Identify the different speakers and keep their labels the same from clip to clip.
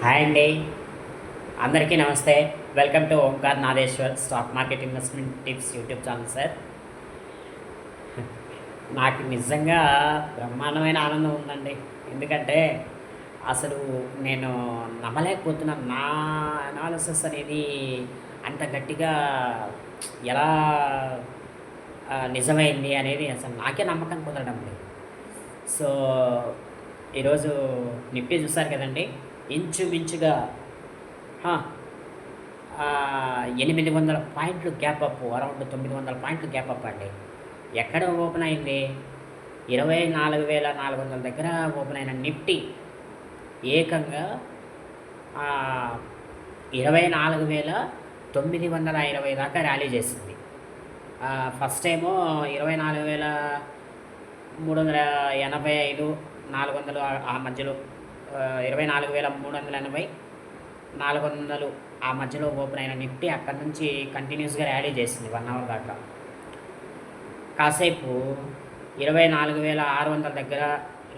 Speaker 1: Hi అండి. అందరికీ నమస్తే. Welcome to Omkar Nageshwar stock market investment tips YouTube channel sir. నాకు నిజంగా బ్రహ్మాండమైన ఆనందం ఉందండి. ఎందుకంటే అసలు నేను నమ్మలేకపోతున్నాను. నా అనాలిసిస్ అనేది అంత గట్టిగా ఎలా నిజమైంది అనేది అసలు నాకే నమ్మకం కుదరడం లేదు. సో ఈరోజు నిఫ్టీ చూసారు కదండి, ఇంచుమించుగా 800 పాయింట్లు గ్యాప్ అప్, అరౌండ్ 900 పాయింట్లు గ్యాప్ అప్ అండి. ఎక్కడ ఓపెన్ అయింది? 24,400 దగ్గర ఓపెన్ అయిన నిఫ్టీ ఏకంగా 24,920 దాకా ర్యాలీ చేసింది. ఫస్ట్ ఏమో 24,385, 400 ఆ మధ్యలో, 24,380, 400 ఆ మధ్యలో ఓపెన్ అయిన నిఫ్టీ అక్కడ నుంచి కంటిన్యూస్గా ర్యాలీ చేసింది 1 అవర్ దాకా. కాసేపు 24,600 దగ్గర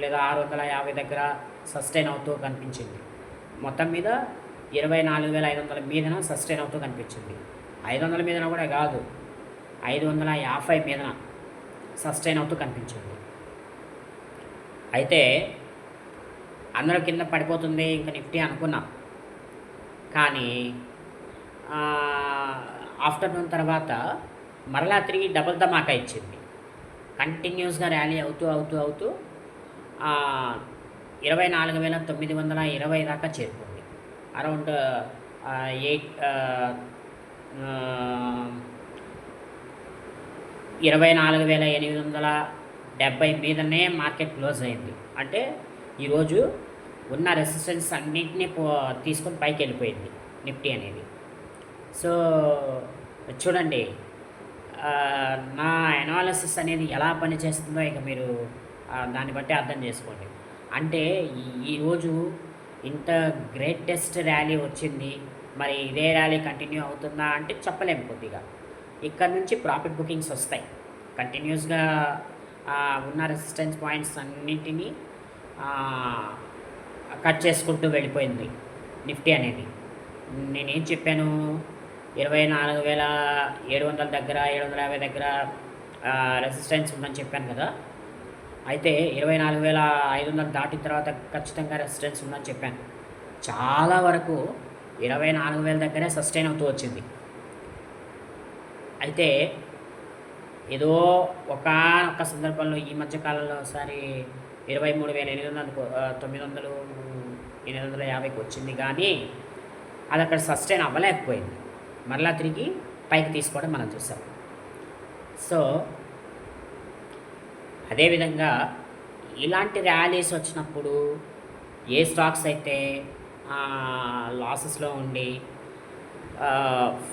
Speaker 1: లేదా 650 దగ్గర సస్టైన్ అవుతూ కనిపించింది. మొత్తం మీద 24,500 మీదన సస్టైన్ అవుతూ కనిపించింది. 500 మీదన కూడా కాదు, 550 మీదన సస్టైన్ అవుతూ కనిపించింది. అయితే అందరూ కింద పడిపోతుంది ఇంకా నిఫ్టీ అనుకున్నాం. కానీ ఆఫ్టర్నూన్ తర్వాత మరలా తిరిగి డబుల్ ధమాకా ఇచ్చింది. కంటిన్యూస్గా ర్యాలీ అవుతూ 24,920 దాకా చేరుకుంది. అరౌండ్ 24,870 మీదనే మార్కెట్ క్లోజ్ అయింది. అంటే ఈరోజు ఉన్న రెసిస్టెన్స్ అన్నింటినీ తీసుకొని పైకి వెళ్ళిపోయింది నిఫ్టీ అనేది. సో చూడండి, నా అనాలిసిస్ అనేది ఎలా పనిచేస్తుందో ఇక మీరు దాన్ని బట్టి అర్థం చేసుకోండి. అంటే ఈరోజు ఇంత గ్రేటెస్ట్ ర్యాలీ వచ్చింది, మరి ఇదే ర్యాలీ కంటిన్యూ అవుతుందా అంటే చెప్పలేము. కొద్దిగా ఇక్కడ నుంచి ప్రాఫిట్ బుకింగ్స్ వస్తాయి. కంటిన్యూస్గా ఉన్న రెసిస్టెన్స్ పాయింట్స్ అన్నింటినీ కట్ చేసుకుంటూ వెళ్ళిపోయింది నిఫ్టీ అనేది. నేనేం చెప్పాను, 24,700 దగ్గర, 750 దగ్గర రెసిస్టెన్స్ ఉందని చెప్పాను కదా. అయితే 24,500 దాటిన తర్వాత ఖచ్చితంగా రెసిస్టెన్స్ ఉందని చెప్పాను. చాలా వరకు 24,000 దగ్గరే సస్టైన్ అవుతూ వచ్చింది. అయితే ఏదో ఒక్క సందర్భంలో ఈ మధ్యకాలంలో ఒకసారి 23,850 వచ్చింది, కానీ అది అక్కడ సస్టైన్ అవ్వలేకపోయింది. మరలా తిరిగి పైకి తీసుకోవడం మనం చూసాం. సో అదేవిధంగా ఇలాంటి ర్యాలీస్ వచ్చినప్పుడు ఏ స్టాక్స్ అయితే లాసెస్లో ఉండి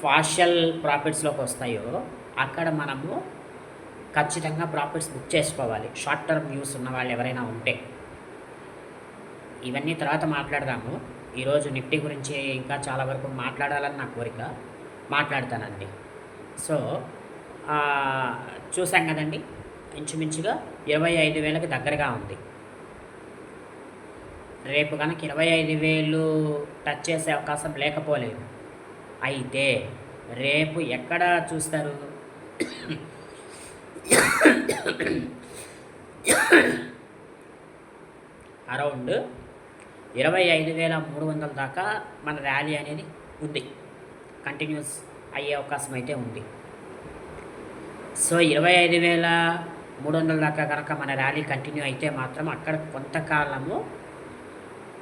Speaker 1: పార్షియల్ ప్రాఫిట్స్లోకి వస్తాయో అక్కడ మనము ఖచ్చితంగా ప్రాఫిట్స్ బుక్ చేసుకోవాలి. షార్ట్ టర్మ్ వ్యూస్ ఉన్న వాళ్ళు ఎవరైనా ఉంటే. ఇవన్నీ తర్వాత మాట్లాడదాము. ఈరోజు నిఫ్టీ గురించి ఇంకా చాలా వరకు మాట్లాడాలని నా కోరిక, మాట్లాడతానండి. సో చూసాం కదండి, ఇంచుమించుగా 25,000కి దగ్గరగా ఉంది. రేపు కనుక 25,000 టచ్ చేసే అవకాశం లేకపోలేదు. అయితే రేపు ఎక్కడ చూస్తారు? అరౌండ్ 25,300 దాకా మన ర్యాలీ అనేది ఉంది, కంటిన్యూస్ అయ్యే అవకాశం అయితే ఉంది. సో 25,300 దాకా కనుక మన ర్యాలీ కంటిన్యూ అయితే మాత్రం అక్కడ కొంతకాలము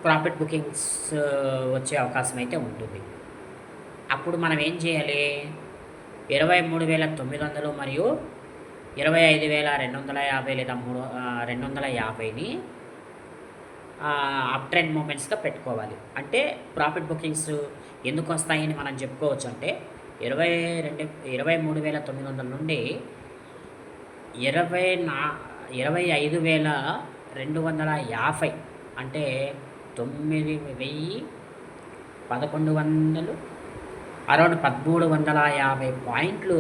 Speaker 1: ప్రాఫిట్ బుకింగ్స్ వచ్చే అవకాశం అయితే ఉంటుంది. అప్పుడు మనం ఏం చేయాలి? 23,900 మరియు 25,250 లేదా 250ని అప్ ట్రెండ్ మూమెంట్స్గా పెట్టుకోవాలి. అంటే ప్రాఫిట్ బుకింగ్స్ ఎందుకు వస్తాయని మనం చెప్పుకోవచ్చు అంటే 23,900 నుండి 25,250 అంటే 9,1,100, అరౌండ్ 1,350 పాయింట్లు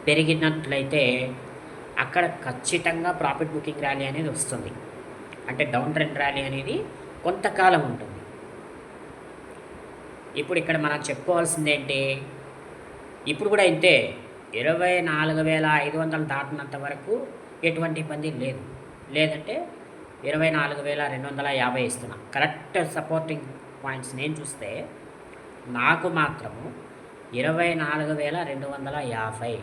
Speaker 1: పెరిగినట్లయితే అక్కడ ఖచ్చితంగా ప్రాఫిట్ బుకింగ్ ర్యాలీ అనేది వస్తుంది. అంటే డౌన్ ట్రెండ్ ర్యాలీ అనేది కొంతకాలం ఉంటుంది. ఇప్పుడు ఇక్కడ మనం చెప్పుకోవాల్సింది ఏంటి, ఇప్పుడు కూడా ఇంతే 24,500 దాటినంత వరకు ఎటువంటి ఇబ్బంది లేదు. లేదంటే 24,250 ఇస్తున్నా. కరెక్ట్ సపోర్టింగ్ పాయింట్స్ నేను చూస్తే నాకు మాత్రము 24,250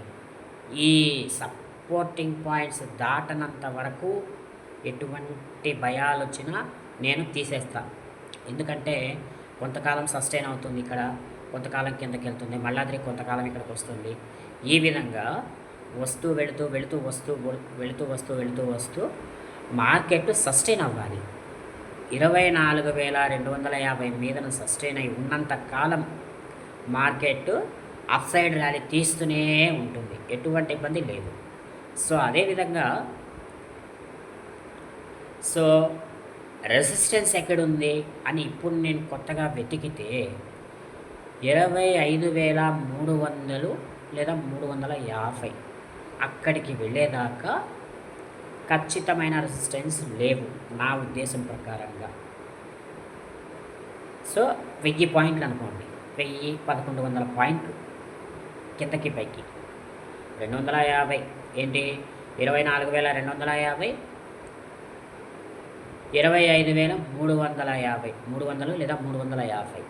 Speaker 1: ఈ సపోర్టింగ్ పాయింట్స్ దాటనంత వరకు ఎటువంటి భయాలు వచ్చినా నేను తీసేస్తాను. ఎందుకంటే కొంతకాలం సస్టైన్ అవుతుంది, ఇక్కడ కొంతకాలం కిందకి వెళ్తుంది, మళ్ళీ అది కొంతకాలం ఇక్కడికి వస్తుంది. ఈ విధంగా వస్తూ వెళుతూ మార్కెట్ సస్టైన్ అవ్వాలి. 24,250 మీదన సస్టైన్ అయి ఉన్నంత కాలం మార్కెట్ అప్ సైడ్ ర్యాలీ తీస్తూనే ఉంటుంది, ఎటువంటి ఇబ్బంది లేదు. సో అదేవిధంగా రెసిస్టెన్స్ ఎక్కడుంది అని ఇప్పుడు నేను కొత్తగా వెతికితే 25,300 లేదా 350 అక్కడికి వెళ్ళేదాకా ఖచ్చితమైన రెసిస్టెన్స్ లేవు నా ఉద్దేశం ప్రకారంగా. సో 1000 పాయింట్లు అనుకోండి, 1100 పాయింట్లు కిందకి పైకి 250 ఏంటి 24,250, 25,350, 300 లేదా 350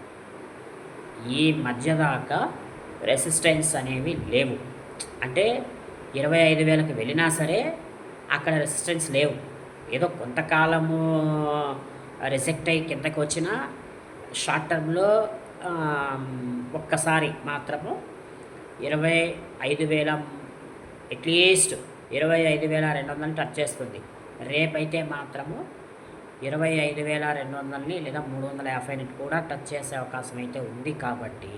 Speaker 1: ఈ మధ్య దాకా రెసిస్టెన్స్ అనేవి లేవు. అంటే 25,000కి వెళ్ళినా సరే అక్కడ రెసిస్టెన్స్ లేవు. ఏదో కొంతకాలము రిజెక్ట్ అయ్యి కిందకి వచ్చిన షార్ట్ టర్మ్లో ఒక్కసారి మాత్రము 25,000 అట్లీస్ట్ 25,200 టచ్ చేస్తుంది. రేపైతే మాత్రము 25,200 లేదా 350 కూడా టచ్ చేసే అవకాశం అయితే ఉంది. కాబట్టి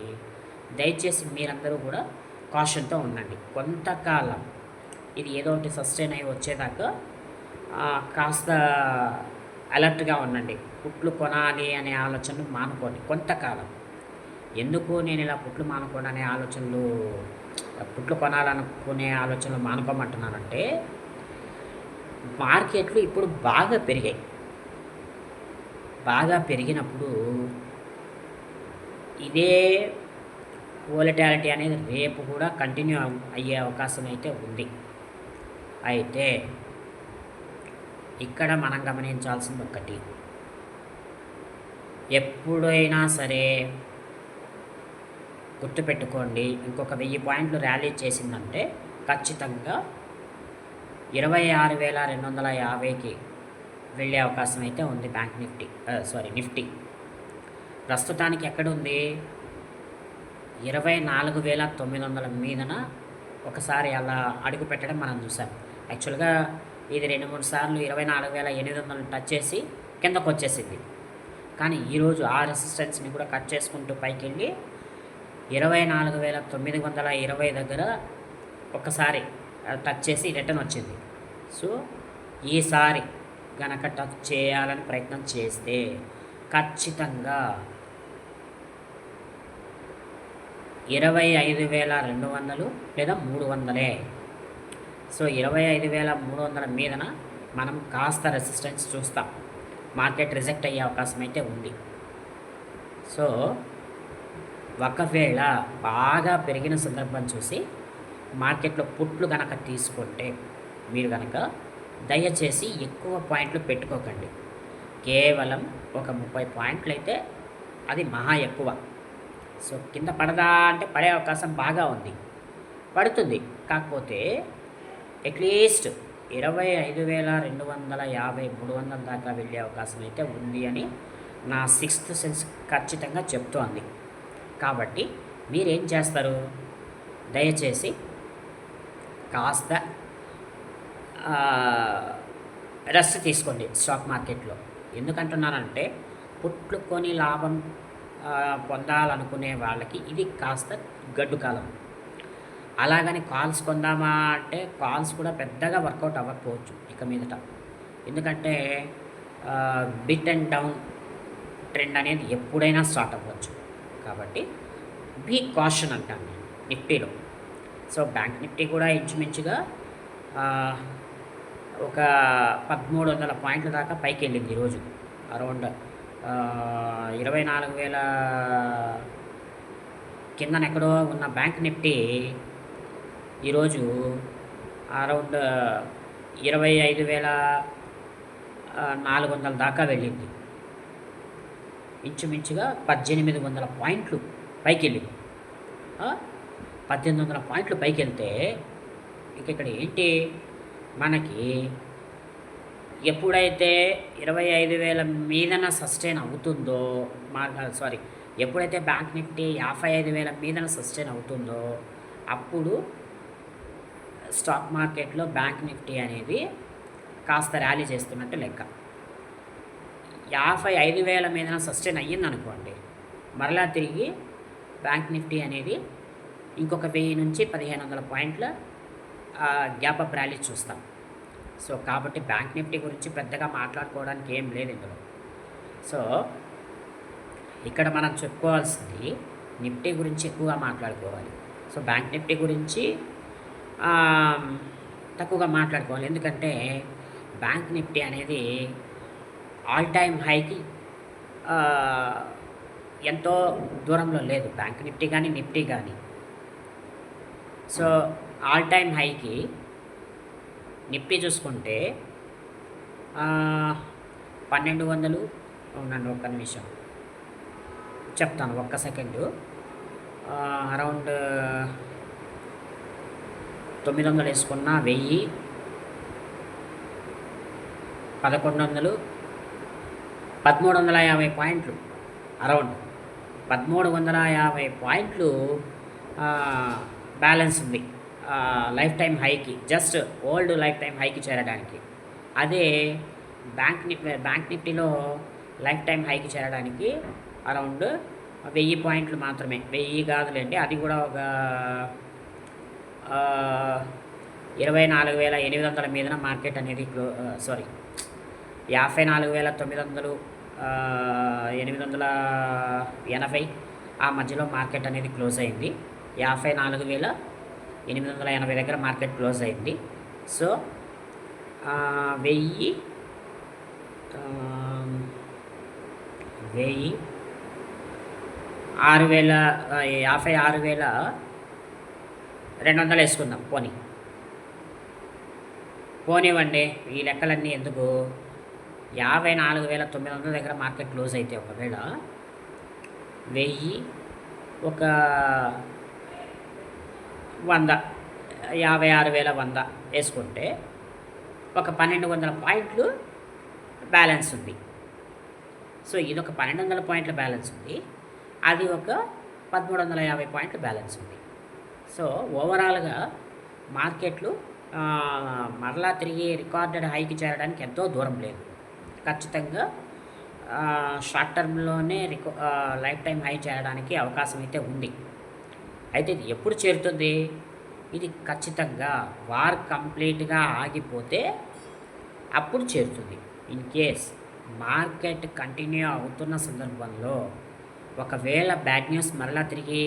Speaker 1: దయచేసి మీరందరూ కూడా కాషన్తో ఉండండి. కొంతకాలం ఇది ఏదో ఒకటి సస్టైన్ అయ్యి వచ్చేదాకా కాస్త అలర్ట్గా ఉండండి. పుట్లు కొనాలి అనే ఆలోచనలు మానుకోండి కొంతకాలం. ఎందుకు నేను ఇలా పుట్లు మానుకోండి అనే ఆలోచనలు, పుట్లు కొనాలనుకునే ఆలోచనలు మానుకోమంటున్నానంటే, మార్కెట్లు ఇప్పుడు బాగా పెరిగాయి. బాగా పెరిగినప్పుడు ఇదే వోలటాలిటీ అనేది రేపు కూడా కంటిన్యూ అయ్యే అవకాశం అయితే ఉంది. అయితే ఇక్కడ మనం గమనించాల్సింది ఒకటి, ఎప్పుడైనా సరే గుర్తుపెట్టుకోండి, ఇంకొక 1000 పాయింట్లు ర్యాలీ చేసిందంటే ఖచ్చితంగా 26,250కి వెళ్ళే అవకాశం అయితే ఉంది బ్యాంక్ నిఫ్టీ. ప్రస్తుతానికి ఎక్కడుంది 24,900 మీదన ఒకసారి అలా అడుగు పెట్టడం మనం చూసాం. యాక్చువల్గా ఇది 2-3 సార్లు 24,800 టచ్ చేసి కిందకు వచ్చేసింది. కానీ ఈరోజు ఆ రెసిస్టెన్స్ని కూడా కట్ చేసుకుంటూ పైకి వెళ్ళి 24,920 దగ్గర ఒకసారి టచ్ చేసి రిటర్న్ వచ్చింది. సో ఈసారి గనక టచ్ చేయాలని ప్రయత్నం చేస్తే ఖచ్చితంగా 25,200 లేదా 300. సో 25,300 మీదన మనం కాస్త రెసిస్టెన్స్ చూస్తాం. మార్కెట్ రిజెక్ట్ అయ్యే అవకాశం అయితే ఉంది. సో ఒకవేళ బాగా పెరిగిన సందర్భం చూసి మార్కెట్లో పుట్లు కనుక తీసుకుంటే మీరు కనుక దయచేసి ఎక్కువ పాయింట్లు పెట్టుకోకండి. కేవలం ఒక 30 పాయింట్లు అయితే అది మహా ఎక్కువ. సో కింద పడదా అంటే పడే అవకాశం బాగా ఉంది, పడుతుంది. కాకపోతే అట్లీస్ట్ 25,250, 300 దాకా వెళ్ళే అవకాశం అయితే ఉంది అని నా 6th సెన్స్ ఖచ్చితంగా చెప్తోంది. కాబట్టి మీరేం చేస్తారు, దయచేసి కాస్త రెస్ట్ తీసుకోండి స్టాక్ మార్కెట్లో. ఎందుకంటున్నానంటే పుట్లు కొని లాభం పొందాలనుకునే వాళ్ళకి ఇది కాస్త గడ్డు కాలం. అలాగని కాల్స్ కొందామా అంటే కాల్స్ కూడా పెద్దగా వర్కౌట్ అవ్వకపోవచ్చు ఇక మీదట. ఎందుకంటే బిట్ అండ్ డౌన్ ట్రెండ్ అనేది ఎప్పుడైనా స్టార్ట్ అవ్వచ్చు. కాబట్టి బీ కాషన్ అంటాను నేను నిఫ్టీలో. సో బ్యాంక్ నిఫ్టీ కూడా ఇంచుమించుగా ఒక 1,300 పాయింట్ల దాకా పైకి వెళ్ళింది ఈరోజు. అరౌండ్ 24,000 కిందనెక్కడో ఉన్న బ్యాంక్ నిఫ్టీ ఈరోజు అరౌండ్ 25,400 దాకా వెళ్ళింది. ఇంచుమించుగా 1800 పాయింట్లు పైకి వెళ్ళింది. 1800 పాయింట్లు పైకి వెళ్తే ఇక ఇక్కడ ఏంటి మనకి ఎప్పుడైతే 25,000 మీదన సస్టైన్ అవుతుందో ఎప్పుడైతే బ్యాంక్ నిఫ్టీ 55,000 మీదన సస్టైన్ అవుతుందో అప్పుడు స్టాక్ మార్కెట్లో బ్యాంక్ నిఫ్టీ అనేది కాస్త ర్యాలీ చేస్తున్నట్టు లెక్క. 55,000 మీదన సస్టైన్ అయ్యింది అనుకోండి, మరలా తిరిగి బ్యాంక్ నిఫ్టీ అనేది ఇంకొక 1000 నుంచి 1,500 పాయింట్ల గ్యాప్ అప్ ర్యాలీ చూస్తాం. సో కాబట్టి బ్యాంక్ నిఫ్టీ గురించి పెద్దగా మాట్లాడుకోవడానికి ఏం లేదు ఇందులో. సో ఇక్కడ మనం చెప్పుకోవాల్సింది నిఫ్టీ గురించి ఎక్కువగా మాట్లాడుకోవాలి. సో బ్యాంక్ నిఫ్టీ గురించి తక్కువగా మాట్లాడుకోవాలి. ఎందుకంటే బ్యాంక్ నిఫ్టీ అనేది ఆల్ టైమ్ హైకి ఎంతో దూరంలో లేదు, బ్యాంక్ నిఫ్టీ కానీ నిఫ్టీ కానీ. సో ఆల్ టైమ్ హైకి నిఫ్టీ చూసుకుంటే 1200 ఉండండి, ఒక్క నిమిషం చెప్తాను, ఒక్క సెకండు. అరౌండ్ 900 వేసుకున్న 1000, 1100, 1350 పాయింట్లు, అరౌండ్ 1350 పాయింట్లు బ్యాలెన్స్ ఉంది లైఫ్ టైం హైకి, జస్ట్ ఓల్డ్ లైఫ్ టైం హైకి చేరడానికి. అదే బ్యాంక్ నిఫ్టీలో లైఫ్ టైం హైకి చేరడానికి అరౌండ్ 1000 పాయింట్లు మాత్రమే. 1000 కాదులేండి, అది కూడా ఒక 24,800 మీదన మార్కెట్ అనేది 54,900, 880 ఆ మధ్యలో మార్కెట్ అనేది క్లోజ్ అయింది. 54,880 దగ్గర మార్కెట్ క్లోజ్ అయింది. సో 1000, 56,200 వేసుకుందాం, పోనివ్వండి. ఈ లెక్కలన్నీ ఎందుకు? 54,900 దగ్గర మార్కెట్ క్లోజ్ అయితే ఒకవేళ 1000, ఒక 100, 56,100 వేసుకుంటే ఒక 1200 పాయింట్లు బ్యాలెన్స్ ఉంది. సో ఇది ఒక 1200 పాయింట్ల బ్యాలెన్స్ ఉంది, అది ఒక 1350 పాయింట్ల బ్యాలెన్స్ ఉంది. సో ఓవరాల్గా మార్కెట్లు మరలా తిరిగి రికార్డెడ్ హైకి చేరడానికి ఎంతో దూరం లేదు. ఖచ్చితంగా షార్ట్ టర్మ్లోనే లైఫ్ టైం హై చేరడానికి అవకాశం అయితే ఉంది. అయితే ఇది ఎప్పుడు చేరుతుంది? ఇది ఖచ్చితంగా వార్ కంప్లీట్గా ఆగిపోతే అప్పుడు చేరుతుంది. ఇన్ కేస్ మార్కెట్ కంటిన్యూ అవుతున్న సందర్భంలో ఒకవేళ బ్యాడ్ న్యూస్ మరలా తిరిగి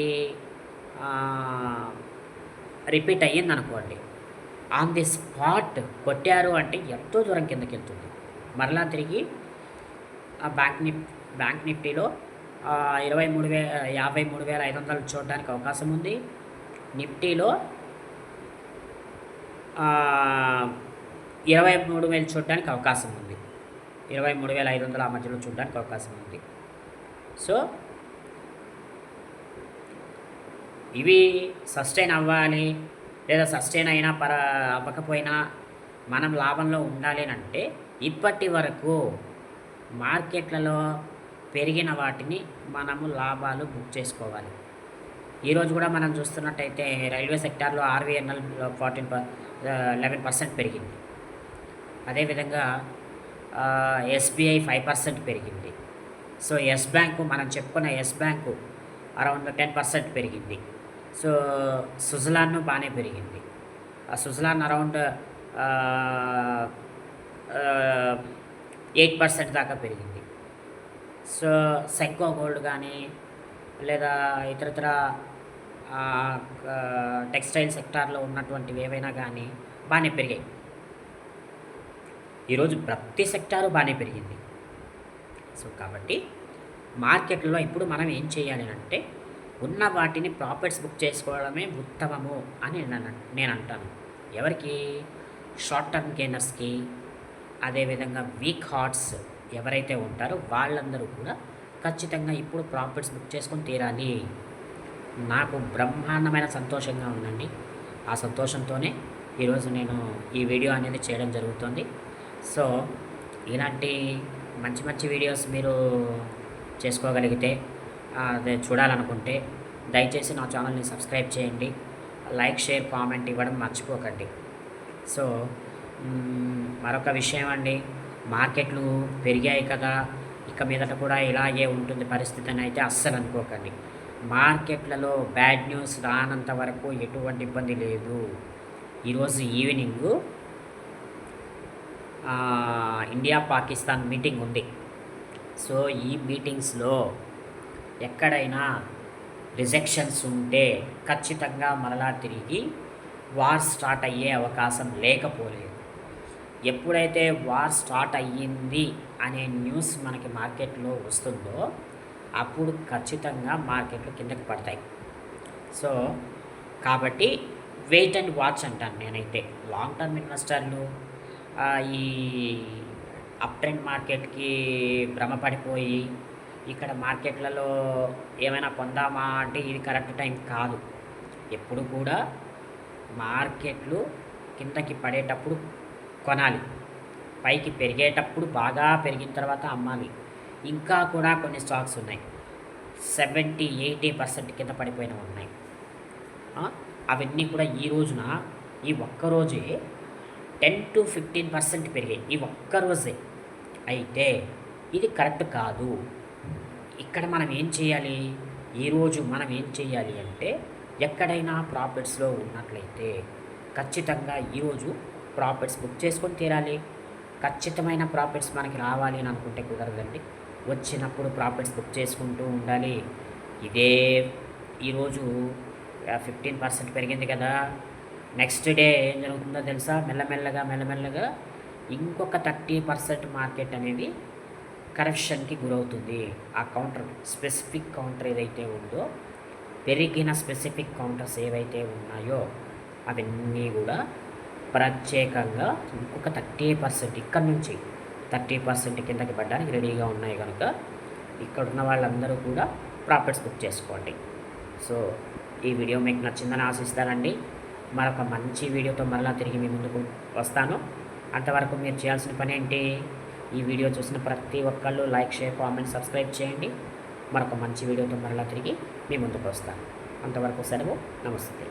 Speaker 1: రిపీట్ అయ్యింది అనుకోండి, ఆన్ ది స్పాట్ కొట్టారు అంటే ఎంతో దూరం కిందకి వెళ్తుంది. మరలా తిరిగి బ్యాంక్ నిఫ్టీలో 53,500 చూడడానికి అవకాశం ఉంది. నిఫ్టీలో 23,000 చూడడానికి అవకాశం ఉంది. 23,500 ఆ మధ్యలో చూడడానికి అవకాశం ఉంది. సో ఇవి సస్టైన్ అవ్వాలి, లేదా సస్టైన్ అయినా అవ్వకపోయినా మనం లాభంలో ఉండాలి అంటే ఇప్పటి వరకు మార్కెట్లలో పెరిగిన వాటిని మనము లాభాలు బుక్ చేసుకోవాలి. ఈరోజు కూడా మనం చూస్తున్నట్టయితే రైల్వే సెక్టార్లో RVNL 11% పెరిగింది. అదేవిధంగా SBI 5% పెరిగింది. సో ఎస్ బ్యాంకు, మనం చెప్పుకున్న ఎస్ బ్యాంకు అరౌండ్ 10% పెరిగింది. సో సుజలాన్ బాగానే పెరిగింది. ఆ సుజలాన్ అరౌండ్ 8% దాకా పెరిగింది. సో సెంకో గోల్డ్ కానీ లేదా ఇతరత్ర టెక్స్టైల్ సెక్టార్లో ఉన్నటువంటివి ఏవైనా కానీ బాగానే పెరిగాయి. ఈరోజు ప్రతి సెక్టారు బాగానే పెరిగింది. సో కాబట్టి మార్కెట్లో ఇప్పుడు మనం ఏం చేయాలి అంటే ఉన్న వాటిని ప్రాఫిట్స్ బుక్ చేసుకోవడమే ఉత్తమము అని నేను అంటాను. ఎవరికి? షార్ట్ టర్మ్ గెయినర్స్కి, అదేవిధంగా వీక్ హార్ట్స్ ఎవరైతే ఉంటారో వాళ్ళందరూ కూడా ఖచ్చితంగా ఇప్పుడు ప్రాఫిట్స్ బుక్ చేసుకొని తీరాలి. నాకు బ్రహ్మాండమైన సంతోషంగా ఉందండి. ఆ సంతోషంతోనే ఈరోజు నేను ఈ వీడియో అనేది చేయడం జరుగుతుంది. సో ఇలాంటి మంచి మంచి వీడియోస్ మీరు చేసుకోగలిగితే, అదే చూడాలనుకుంటే దయచేసి నా ఛానల్ని సబ్స్క్రైబ్ చేయండి. లైక్, షేర్, కామెంట్ ఇవ్వడం మర్చిపోకండి. సో మరొక విషయం అండి, మార్కెట్లు పెరిగాయి కదా, ఇక మీదట కూడా ఇలాగే ఉంటుంది పరిస్థితి అని అయితే అస్సలు అనుకోకండి. మార్కెట్లలో బ్యాడ్ న్యూస్ రానంత వరకు ఎటువంటి ఇబ్బంది లేదు. ఈరోజు ఈవినింగు ఇండియా పాకిస్తాన్ మీటింగ్ ఉంది. సో ఈ మీటింగ్స్లో ఎక్కడైనా రిజెక్షన్స్ ఉంటే ఖచ్చితంగా మరలా తిరిగి వార్ స్టార్ట్ అయ్యే అవకాశం లేకపోలేదు. ఎప్పుడైతే వార్ స్టార్ట్ అయ్యింది అనే న్యూస్ మనకి మార్కెట్లో వస్తుందో అప్పుడు ఖచ్చితంగా మార్కెట్లు కిందకి పడతాయి. సో కాబట్టి వెయిట్ అండ్ వాచ్ అంటాను నేనైతే. లాంగ్ టర్మ్ ఇన్వెస్టర్లు ఈ అప్ ట్రెండ్ మార్కెట్కి భ్రమపడిపోయి ఇక్కడ మార్కెట్లలో ఏమైనా కొందామా అంటే ఇది కరెక్ట్ టైం కాదు. ఎప్పుడు కూడా మార్కెట్లు కిందకి పడేటప్పుడు కొనాలి, పైకి పెరిగేటప్పుడు బాగా పెరిగిన తర్వాత అమ్మాలి. ఇంకా కూడా కొన్ని స్టాక్స్ ఉన్నాయి 70-80% కింద పడిపోయినవి ఉన్నాయి. అవన్నీ కూడా ఈ రోజున ఈ ఒక్కరోజే 10-15% పెరిగాయి, ఈ ఒక్కరోజే. అయితే ఇది కరెక్ట్ కాదు. ఇక్కడ మనం ఏం చేయాలి? ఈరోజు మనం ఏం చేయాలి అంటే, ఎక్కడైనా ప్రాఫిట్స్లో ఉన్నట్లయితే ఖచ్చితంగా ఈరోజు ప్రాఫిట్స్ బుక్ చేసుకొని తీరాలి. ఖచ్చితమైన ప్రాఫిట్స్ మనకి రావాలి అని అనుకుంటే కుదరదండి. వచ్చినప్పుడు ప్రాఫిట్స్ బుక్ చేసుకుంటూ ఉండాలి. ఇదే ఈరోజు 15% పెరిగింది కదా, నెక్స్ట్ డే ఏం జరుగుతుందో తెలుసా? మెల్లమెల్లగా ఇంకొక 30% మార్కెట్ అనేది కరెక్షన్కి గురవుతుంది. ఆ కౌంటర్, స్పెసిఫిక్ కౌంటర్ ఏదైతే ఉందో, పెరిగిన స్పెసిఫిక్ కౌంటర్స్ ఏవైతే ఉన్నాయో అవన్నీ కూడా ప్రత్యేకంగా ఇంకొక 30% ఇక్కడ నుంచి 30% కిందకి పడడానికి రెడీగా ఉన్నాయి కనుక ఇక్కడ ఉన్న వాళ్ళందరూ కూడా ప్రాఫిట్స్ బుక్ చేసుకోండి. సో ఈ వీడియో మీకు నచ్చిందని ఆశిస్తానండి. మరొక మంచి వీడియోతో మరలా తిరిగి మీ ముందుకు వస్తాను. అంతవరకు మీరు చేయాల్సిన పని ఏంటి? ఈ వీడియో చూసిన ప్రతి ఒక్కళ్ళు లైక్, షేర్, కామెంట్, సబ్స్క్రైబ్ చేయండి. మరొక మంచి వీడియోతో మరలా తిరిగి మీ ముందుకు వస్తాను. అంతవరకు సెలవు. నమస్తే.